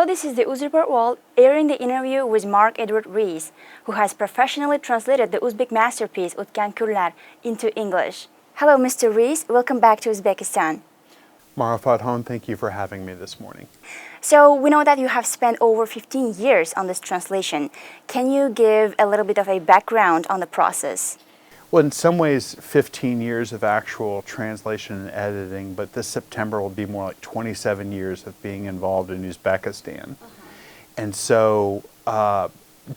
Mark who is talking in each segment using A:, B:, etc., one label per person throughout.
A: Hello, this is the UzReport World, airing the interview with Mark Edward Reese, who has professionally translated the Uzbek masterpiece Utgan Kunlar into English. Hello, Mr. Reese. Welcome back to Uzbekistan.
B: Marafat Hon, thank you for having me this morning.
A: So we know that you have spent over 15 years on this translation. Can you give a little bit of a background on the process?
B: Well, in some ways, 15 years of actual translation and editing, but this September will be more like 27 years of being involved in Uzbekistan. And so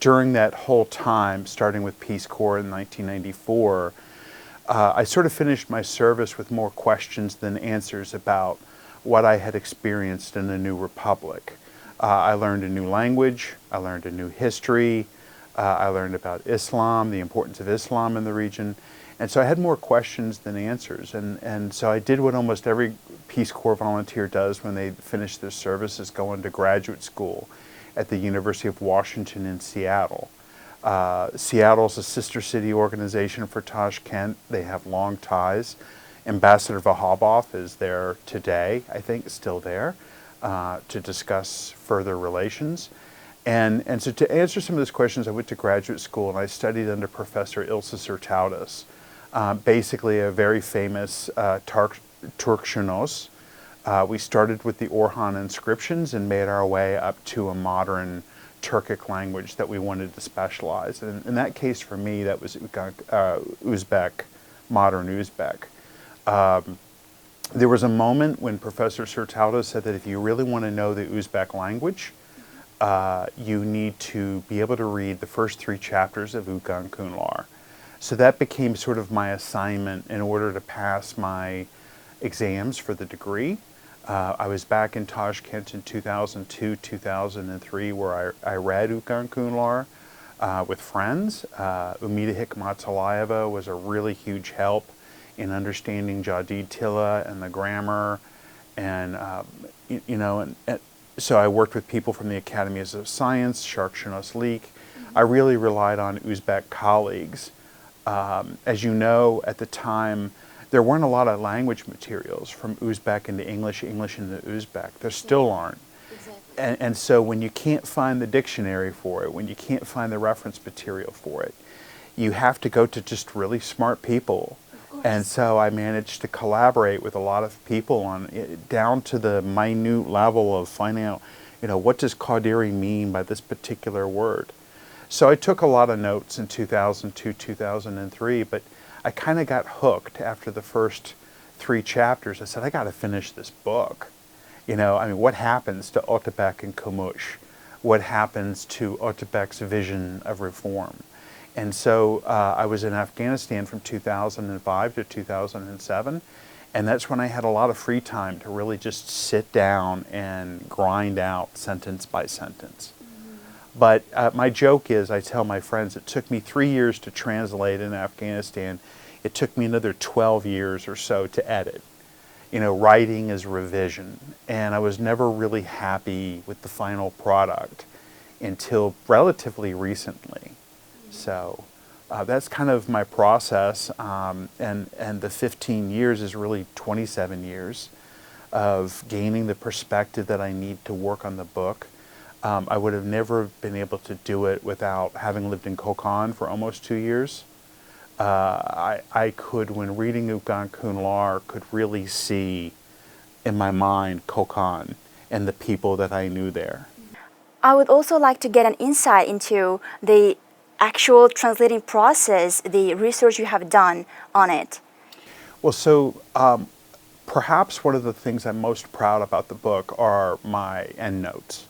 B: during that whole time, starting with Peace Corps in 1994, I sort of finished my service with more questions than answers about what I had experienced in a new republic. I learned a new language, I learned a new history, I learned about Islam, the importance of Islam in the region, and so I had more questions than answers. And so I did what almost every Peace Corps volunteer does when they finish their service, is go into graduate school at the University of Washington in Seattle. Seattle's a sister city organization for Tashkent. They have long ties. Ambassador Vahabov is there today, I think still there, to discuss further relations. And so to answer some of those questions, I went to graduate school and I studied under Professor Ilse Sertautis, basically a very famous Turkshenos. We started with the Orhan inscriptions and made our way up to a modern Turkic language that we wanted to specialize. And in that case, for me, that was Uzbek, modern Uzbek. There was a moment when Professor Sertautis said that if you really want to know the Uzbek language, you need to be able to read the first 3 chapters of Utgan Kunlar. So that became sort of my assignment in order to pass my exams for the degree. I was back in Tashkent in 2002, 2003, where I read Utgan Kunlar with friends. Umida Hikmatalayeva was a really huge help in understanding Jadid Tilla and the grammar, and so I worked with people from the Academies of Science, Sharkshanos Leak. I really relied on Uzbek colleagues. As you know, at the time, there weren't a lot of language materials from Uzbek into English, English into Uzbek. There still aren't. Exactly. And so when you can't find the dictionary for it, when you can't find the reference material for it, you have to go to just really smart people. And so I managed to collaborate with a lot of people on down to the minute level of finding out, what does Qodiriy mean by this particular word? So I took a lot of notes in 2002, 2003, but I kind of got hooked after the first 3 chapters. I said, I got to finish this book. What happens to Otabek and Kamush? What happens to Otabek's vision of reform? And so I was in Afghanistan from 2005 to 2007, and that's when I had a lot of free time to really just sit down and grind out sentence by sentence. But my joke is, I tell my friends, it took me 3 years to translate in Afghanistan. It took me another 12 years or so to edit. Writing is revision, and I was never really happy with the final product until relatively recently. So that's kind of my process, and the 15 years is really 27 years of gaining the perspective that I need to work on the book. I would have never been able to do it without having lived in Kokand for almost 2 years. I could, when reading Utgan Kunlar, could really see in my mind Kokand and the people that I knew there.
A: I would also like to get an insight into the actual translating process, the research you have done on it.
B: Well, so perhaps one of the things I'm most proud about the book are my endnotes.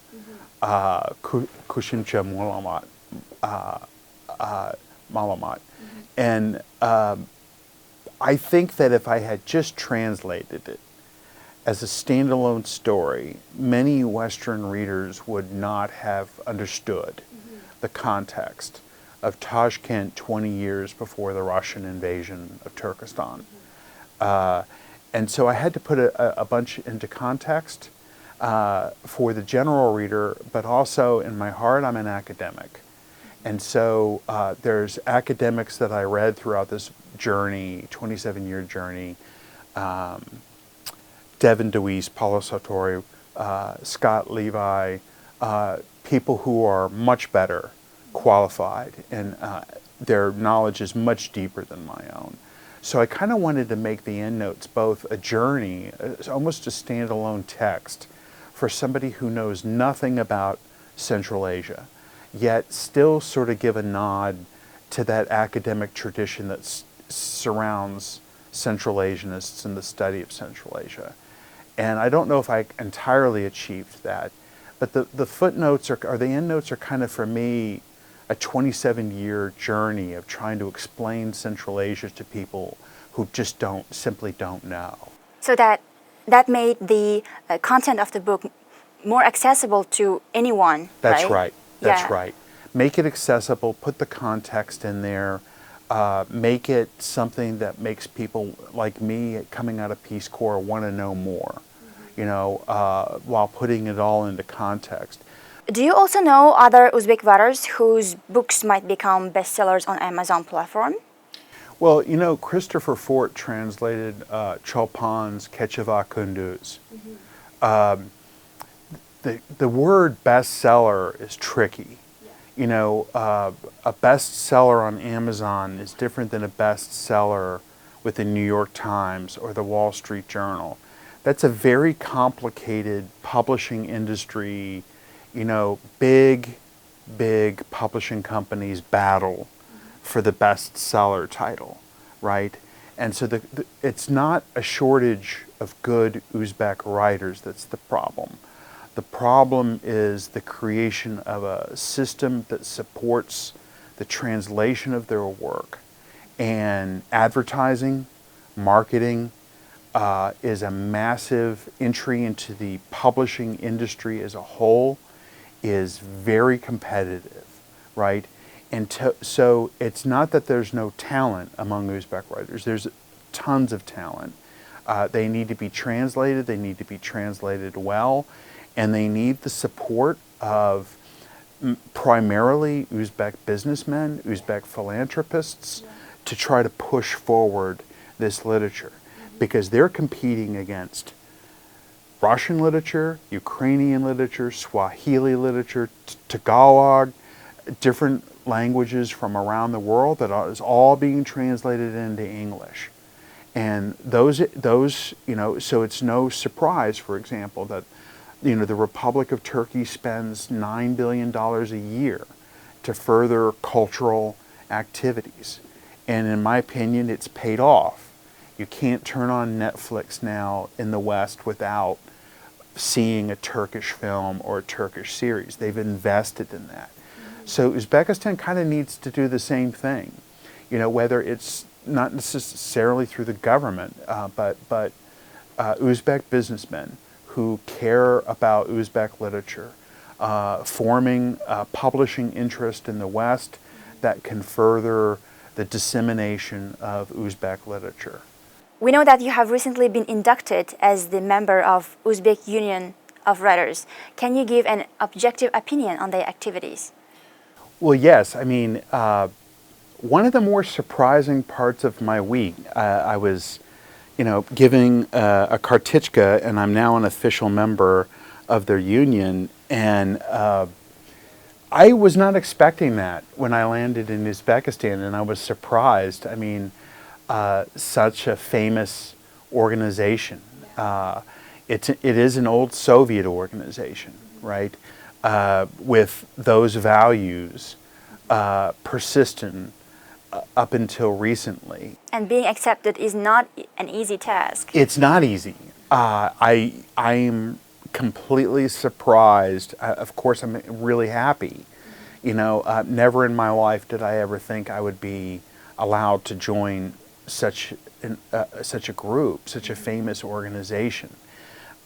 B: Kushimcha Malamat. And I think that if I had just translated it as a standalone story, many Western readers would not have understood the context of Tashkent 20 years before the Russian invasion of Turkestan. And so I had to put a bunch into context for the general reader, but also in my heart, I'm an academic. And so there's academics that I read throughout this journey, 27-year journey, Devin DeWeese, Paulo Sartori, Scott Levi, people who are much better qualified, and their knowledge is much deeper than my own. So I kind of wanted to make the endnotes both a journey, almost a standalone text for somebody who knows nothing about Central Asia, yet still sort of give a nod to that academic tradition that surrounds Central Asianists and the study of Central Asia. And I don't know if I entirely achieved that, but the footnotes or the endnotes are kind of, for me, a 27-year journey of trying to explain Central Asia to people who just simply don't know.
A: So that made the content of the book more accessible to anyone.
B: That's right. That's
A: Yeah.
B: right. Make it accessible, put the context in there, make it something that makes people like me coming out of Peace Corps want to know more, while putting it all into context.
A: Do you also know other Uzbek writers whose books might become bestsellers on Amazon platform?
B: Well, Christopher Fort translated Chopin's Keçeva Kunduz. The word bestseller is tricky. A bestseller on Amazon is different than a bestseller with the New York Times or the Wall Street Journal. That's a very complicated publishing industry. Big publishing companies battle for the bestseller title, right? And so it's not a shortage of good Uzbek writers that's the problem. The problem is the creation of a system that supports the translation of their work. And advertising, marketing, is a massive entry into the publishing industry as a whole, is very competitive, right? And so it's not that there's no talent among Uzbek writers. There's tons of talent. They need to be translated. They need to be translated well. And they need the support of primarily Uzbek businessmen, Uzbek philanthropists, to try to push forward this literature, because they're competing against Russian literature, Ukrainian literature, Swahili literature, Tagalog, different languages from around the world that is all being translated into English. And those, so it's no surprise, for example, that the Republic of Turkey spends $9 billion a year to further cultural activities. And in my opinion, it's paid off. You can't turn on Netflix now in the West without seeing a Turkish film or a Turkish series. They've invested in that. So Uzbekistan kind of needs to do the same thing, whether it's not necessarily through the government, but Uzbek businessmen who care about Uzbek literature, forming a publishing interest in the West that can further the dissemination of Uzbek literature.
A: We know that you have recently been inducted as the member of Uzbek Union of Writers. Can you give an objective opinion on their activities?
B: Well, yes. I mean, one of the more surprising parts of my week, I was giving a kartichka, and I'm now an official member of their union, and I was not expecting that when I landed in Uzbekistan, and I was surprised. I mean, such a famous organization. It is an old Soviet organization, right? With those values persistent up until recently.
A: And being accepted is not an easy task.
B: It's not easy. I am completely surprised. Of course, I'm really happy. Never in my life did I ever think I would be allowed to join such a group, such a famous organization.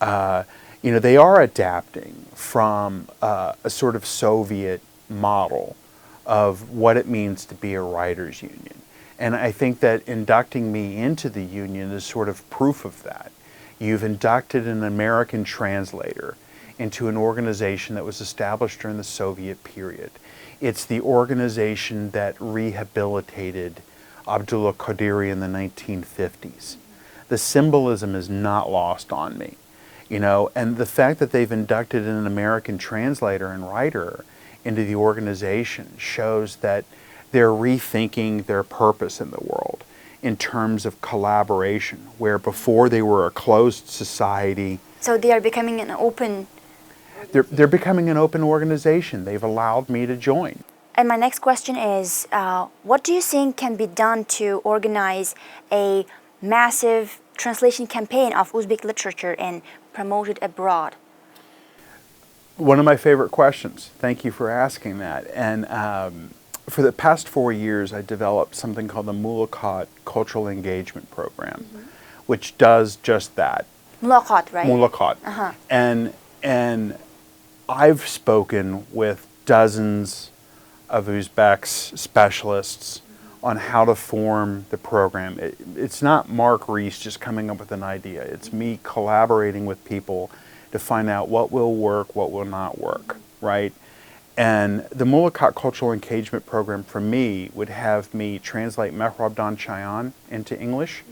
B: They are adapting from a sort of Soviet model of what it means to be a writers' union. And I think that inducting me into the union is sort of proof of that. You've inducted an American translator into an organization that was established during the Soviet period. It's the organization that rehabilitated Abdullah Qodiriy in the 1950s. The symbolism is not lost on me. you know, and the fact that they've inducted an American translator and writer into the organization shows that they're rethinking their purpose in the world in terms of collaboration, where before they were a closed society.
A: So they are becoming an open...
B: They're becoming an open organization. They've allowed me to join.
A: And my next question is, what do you think can be done to organize a massive translation campaign of Uzbek literature and promote it abroad?
B: One of my favorite questions. Thank you for asking that. And for the past 4 years, I developed something called the Molokai Cultural Engagement Program, which does just that.
A: Molokai, right?
B: Molokai. And I've spoken with dozens of Uzbeks specialists on how to form the program. It's not Mark Reese just coming up with an idea. It's me collaborating with people to find out what will work, what will not work, right? And the Molokai Cultural Engagement Program for me would have me translate Mehrabdan Chayan into English.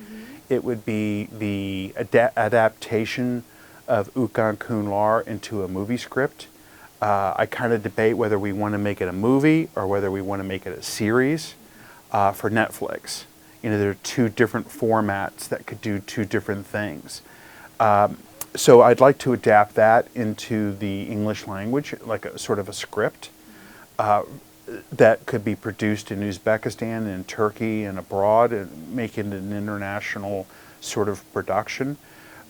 B: It would be the adaptation of Bygone Days into a movie script. I kind of debate whether we want to make it a movie or whether we want to make it a series for Netflix. You know, there are two different formats that could do two different things. So I'd like to adapt that into the English language, like a sort of a script that could be produced in Uzbekistan and Turkey and abroad, and make it an international sort of production.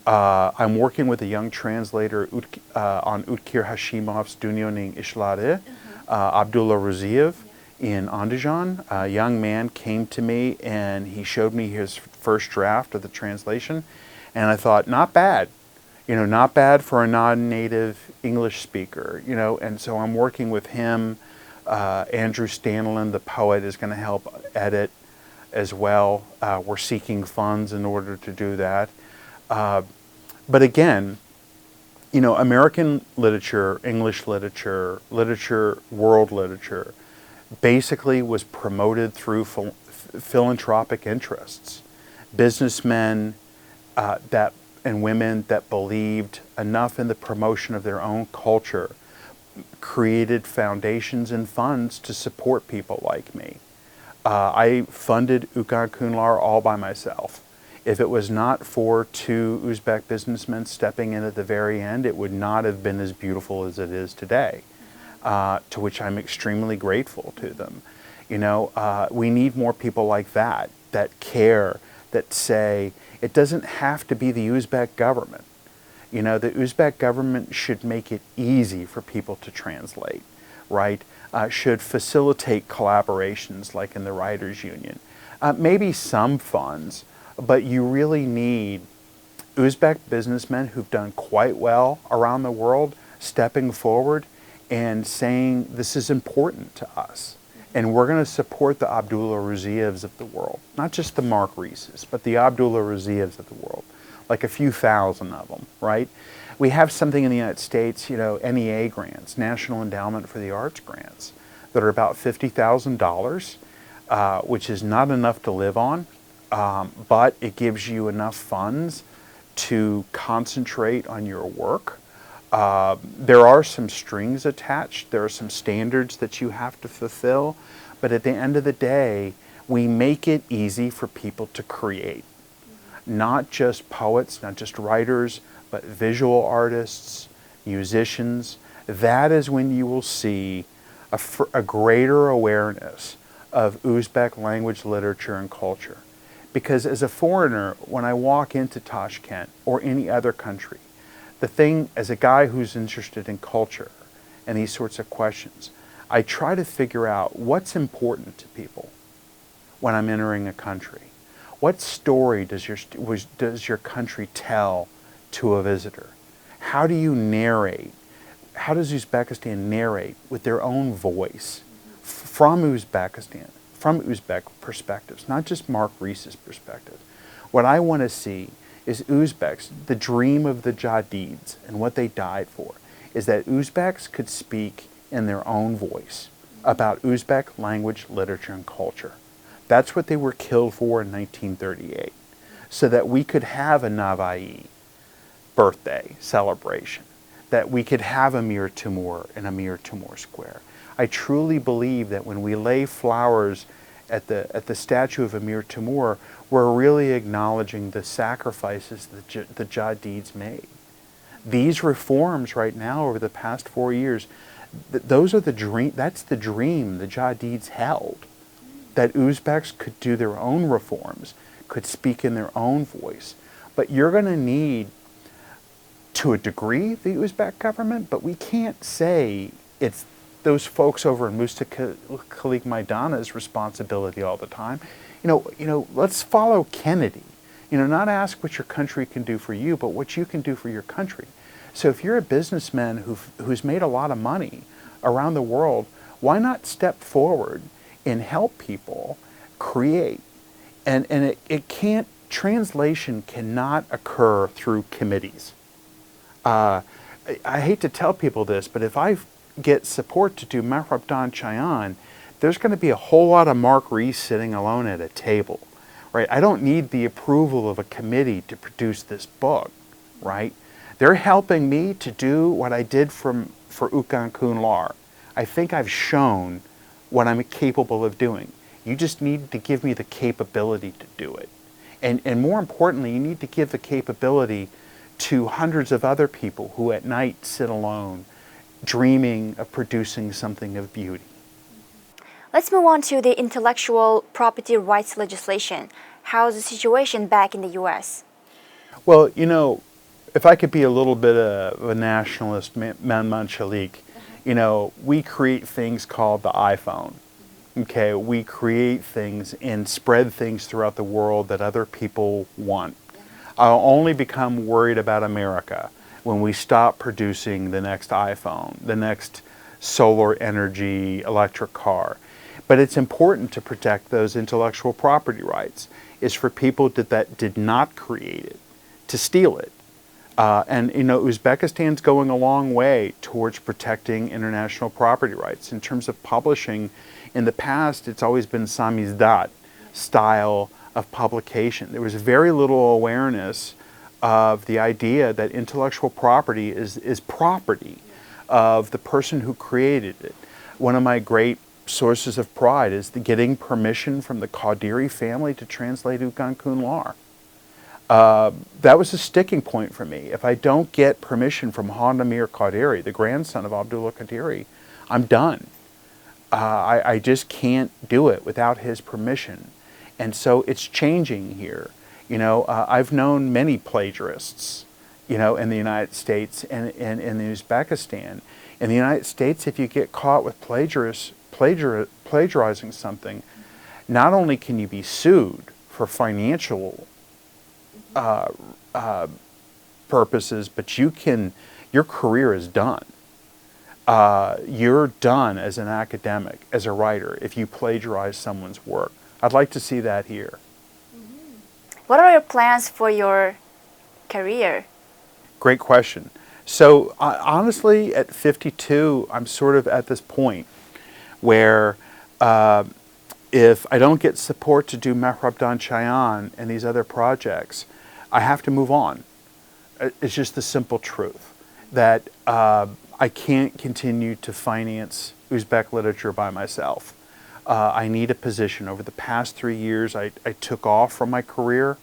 B: I'm working with a young translator on Utkir Hashimov's Dunyoning Ishlade, Abdullah Qodiriy in Andijan. A young man came to me and he showed me his first draft of the translation, and I thought, not bad. You know, not bad for a non-native English speaker, you know, and so I'm working with him. Andrew Stanlin, the poet, is going to help edit as well. We're seeking funds in order to do that. But again, you know, American literature, English literature, world literature, basically was promoted through philanthropic interests. Businessmen and women that believed enough in the promotion of their own culture created foundations and funds to support people like me. I funded Bygone Days all by myself. If it was not for two Uzbek businessmen stepping in at the very end, it would not have been as beautiful as it is today, to which I'm extremely grateful to them. You know, we need more people like that, that care, that say, it doesn't have to be the Uzbek government. You know, the Uzbek government should make it easy for people to translate, right? Should facilitate collaborations like in the Writers Union. Maybe some funds, but you really need Uzbek businessmen who've done quite well around the world stepping forward and saying, this is important to us. And we're going to support the Abdullah Qodiriys of the world. Not just the Mark Reeses, but the Abdullah Qodiriys of the world. Like a few thousand of them, right? We have something in the United States, you know, NEA grants, National Endowment for the Arts grants, that are about $50,000, which is not enough to live on, but it gives you enough funds to concentrate on your work. There are some strings attached. There are some standards that you have to fulfill. But at the end of the day, we make it easy for people to create. Not just poets, not just writers, but visual artists, musicians. That is when you will see a greater awareness of Uzbek language, literature, and culture. Because as a foreigner, when I walk into Tashkent or any other country, the thing, as a guy who's interested in culture and these sorts of questions, I try to figure out what's important to people when I'm entering a country. What story does your country tell to a visitor? How do you narrate? How does Uzbekistan narrate with their own voice from Uzbekistan, from Uzbek perspectives, not just Mark Reese's perspective? What I want to see is Uzbeks, the dream of the Jadids and what they died for, is that Uzbeks could speak in their own voice about Uzbek language, literature, and culture. That's what they were killed for in 1938, so that we could have a Navai birthday celebration, that we could have Amir Timur in Amir Timur Square. I truly believe that when we lay flowers at the statue of Amir Timur, we're really acknowledging the sacrifices that the Jadids made. These reforms right now over the past 4 years, those are the dream. That's the dream the Jadids held, that Uzbeks could do their own reforms, could speak in their own voice. But you're going to need, to a degree, the Uzbek government, but we can't say it's those folks over in Musta Khalik Maidana's responsibility all the time. Let's follow Kennedy. Not ask what your country can do for you, but what you can do for your country. So if you're a businessman who's made a lot of money around the world, why not step forward and help people create? And it can't, translation cannot occur through committees. I hate to tell people this, but if I get support to do Mehrabdan Chayan, there's going to be a whole lot of Mark Reese sitting alone at a table, right? I don't need the approval of a committee to produce this book, right? They're helping me to do what I did for Ukan Kunlar. I think I've shown what I'm capable of doing. You just need to give me the capability to do it. And more importantly, you need to give the capability to hundreds of other people who at night sit alone, dreaming of producing something of beauty.
A: Let's move on to the intellectual property rights legislation. How's the situation back in the U.S.?
B: Well, if I could be a little bit of a nationalist, manchalik, we create things called the iPhone. Okay, we create things and spread things throughout the world that other people want. I'll only become worried about America when we stop producing the next iPhone, the next solar energy electric car. But it's important to protect those intellectual property rights. It's for people that did not create it to steal it. Uzbekistan's going a long way towards protecting international property rights. In terms of publishing, in the past, it's always been samizdat style of publication. There was very little awareness of the idea that intellectual property is property of the person who created it. One of my great sources of pride is getting permission from the Qodiriy family to translate Ukan Kunlar. That was a sticking point for me. If I don't get permission from Amir Qodiriy, the grandson of Abdullah Qodiriy, I'm done. I just can't do it without his permission. And so it's changing here. I've known many plagiarists, in the United States and in Uzbekistan. In the United States, if you get caught with plagiarizing something, not only can you be sued for financial purposes, but your career is done. You're done as an academic, as a writer, if you plagiarize someone's work. I'd like to see that here.
A: What are your plans for your career?
B: Great question. So honestly, at 52, I'm sort of at this point where if I don't get support to do Mehrabdan Chayan and these other projects, I have to move on. It's just the simple truth that I can't continue to finance Uzbek literature by myself. I need a position. Over the past 3 years, I took off from my career.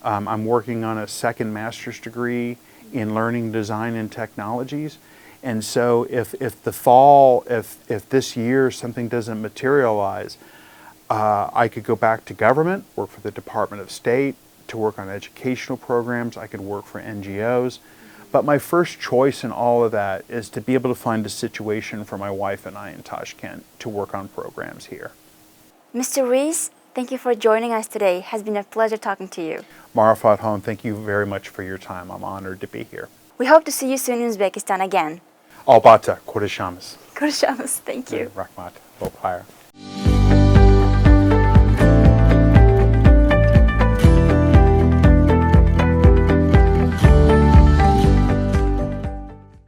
B: I'm working on a second master's degree in learning design and technologies. And so if this year something doesn't materialize, I could go back to government, work for the Department of State, to work on educational programs. I could work for NGOs. But my first choice in all of that is to be able to find a situation for my wife and I in Tashkent to work on programs here.
A: Mr. Reese, thank you for joining us today. It has been a pleasure talking to you.
B: Marafat Hon, thank you very much for your time. I'm honored to be here.
A: We hope to see you soon in Uzbekistan again.
B: Albata, Kodishamas.
A: Görüşürüz. Thank you.
B: Rahmat, Lopire.